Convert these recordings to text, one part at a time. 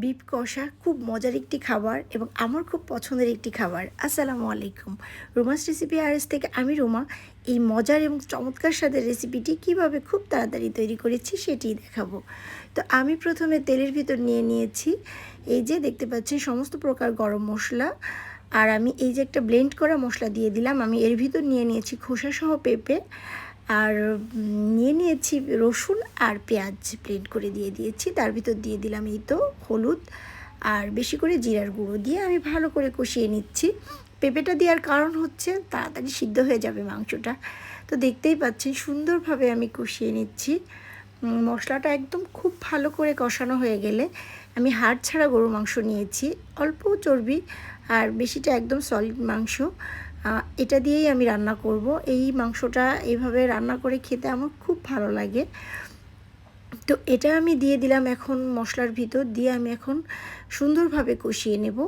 Beef কষা খুব মজার একটি খাবার এবং আমার খুব পছন্দের একটি খাবার। আসসালামু আলাইকুম। রোমাস রেসিপি আরএস থেকে আমি রোমা। এই মজার এবং চমৎকার স্বাদের রেসিপিটি কিভাবে খুব তাড়াতাড়ি তৈরি করেছি সেটিই দেখাবো। তো আমি প্রথমে তেলের ভিতর নিয়ে নিয়েছি, এই যে দেখতে পাচ্ছেন সমস্ত প্রকার গরম মশলা। আর আমি এই যে একটা ব্লেন্ড করা মশলা দিয়ে দিলাম। আমি এর ভিতর নিয়ে নিয়েছি খোসাসহ পেঁপে, আর নিয়ে নিয়েছি রসুন আর পেঁয়াজ ব্লেন্ড করে দিয়ে দিয়েছি। তার ভিতর দিয়ে দিলাম এই তো হলুদ আর বেশি করে জিরার গুঁড়ো দিয়ে আমি ভালো করে কষিয়ে নিচ্ছি। পেঁপেটা দেওয়ার কারণ হচ্ছে তাড়াতাড়ি সিদ্ধ হয়ে যাবে মাংসটা। তো দেখতেই পাচ্ছেন সুন্দরভাবে আমি কষিয়ে নিচ্ছি। মশলাটা একদম খুব ভালো করে কষানো হয়ে গেলে আমি হাড় ছাড়া গরু মাংস নিয়েছি, অল্প চর্বি আর বেশিটা একদম সলিড মাংস। এটা দিয়েই আমি রান্না করব। এই মাংসটা এইভাবে রান্না করে খেতে আমার খুব ভালো লাগে। তো এটা আমি দিয়ে দিলাম এখন মশলার ভিতর দিয়ে আমি এখন সুন্দরভাবে কষিয়ে নেব।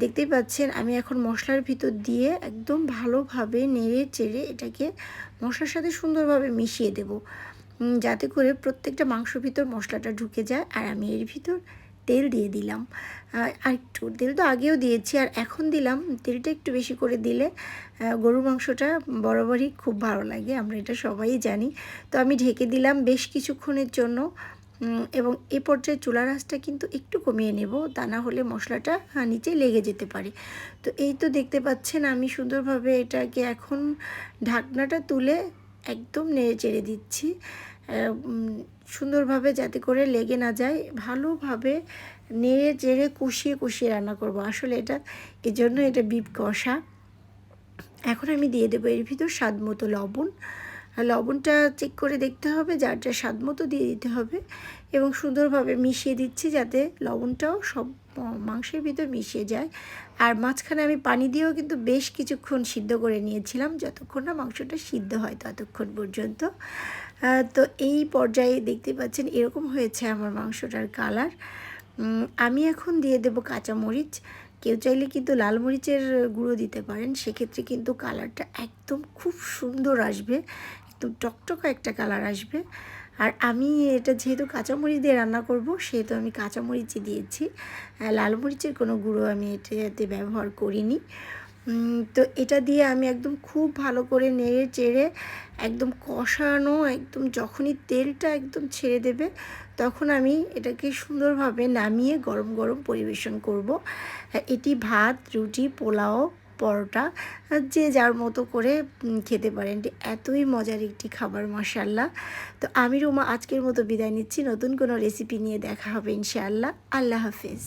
দেখতেই পাচ্ছেন আমি এখন মশলার ভিতর দিয়ে একদম ভালোভাবে নেড়ে চেড়ে এটাকে মশলার সাথে সুন্দরভাবে মিশিয়ে দেব, যাতে করে প্রত্যেকটা মাংসর ভিতর মশলাটা ঢুকে যায়। আর আমি এর ভিতর তেল দিয়ে দিলাম, আর একটু তেল তো আগেও দিয়েছি আর এখন দিলাম। তেলটা একটু বেশি করে দিলে গরুর মাংসটা বরাবরই খুব ভালো লাগে, আমরা এটা সবাই জানি। তো আমি ঢেকে দিলাম বেশ কিছুক্ষণের জন্য, এবং এ পর্যায়ে চুলার আঁচটা কিন্তু একটু কমিয়ে নেব, তা না হলে মশলাটা নিচে লেগে যেতে পারে। তো এই তো দেখতে পাচ্ছেন আমি সুন্দরভাবে এটাকে এখন ঢাকনাটা তুলে একদম নেড়ে চেড়ে দিচ্ছি সুন্দরভাবে, যাতে করে লেগে না যায়। ভালোভাবে নেড়ে চেড়ে কষিয়ে কষিয়ে রান্না করব। আসলে এটা এজন্য এটা বিফ কষা। এখন আমি দিয়ে দেবো এর ভিতর স্বাদ মতো লবণ। লবণটা চেক করে দেখতে হবে, যার যার স্বাদ মতো দিয়ে দিতে হবে, এবং সুন্দরভাবে মিশিয়ে দিচ্ছি যাতে লবণটাও সব মাংসের ভিতর মিশিয়ে যায়। আর মাঝখানে আমি পানি দিয়েও কিন্তু বেশ কিছুক্ষণ সিদ্ধ করে নিয়েছিলাম, যতক্ষণ না মাংসটা সিদ্ধ হয় ততক্ষণ পর্যন্ত। তো এই পর্যায়ে দেখতে পাচ্ছেন এরকম হয়েছে আমার মাংসটার কালার। আমি এখন দিয়ে দেব কাঁচামরিচ। কেউ চাইলে কিন্তু লাল মরিচের গুঁড়ো দিতে পারেন, সেক্ষেত্রে কিন্তু কালারটা একদম খুব সুন্দর আসবে, একদম টকটকা একটা কালার আসবে। আর আমি এটা যেহেতু কাঁচামরিচ দিয়ে রান্না করব, সেহেতু আমি কাঁচামরিচই দিয়েছি, লাল মরিচের কোনো গুঁড়ো আমি এটাতে ব্যবহার করিনি। তো এটা দিয়ে আমি একদম খুব ভালো করে নেড়ে চেড়ে একদম কষানো, একদম যখনই তেলটা একদম ছেড়ে দেবে তখন আমি এটাকে সুন্দরভাবে নামিয়ে গরম গরম পরিবেশন করব। এটি ভাত, রুটি, পোলাও, পরোটা, যে যার মতো করে খেতে পারেন। এটি এতই মজার একটি খাবার, মাশাআল্লাহ। তো আমি রুমা আজকের মতো বিদায় নিচ্ছি। নতুন কোনো রেসিপি নিয়ে দেখা হবে ইনশাআল্লাহ। আল্লাহ হাফেজ।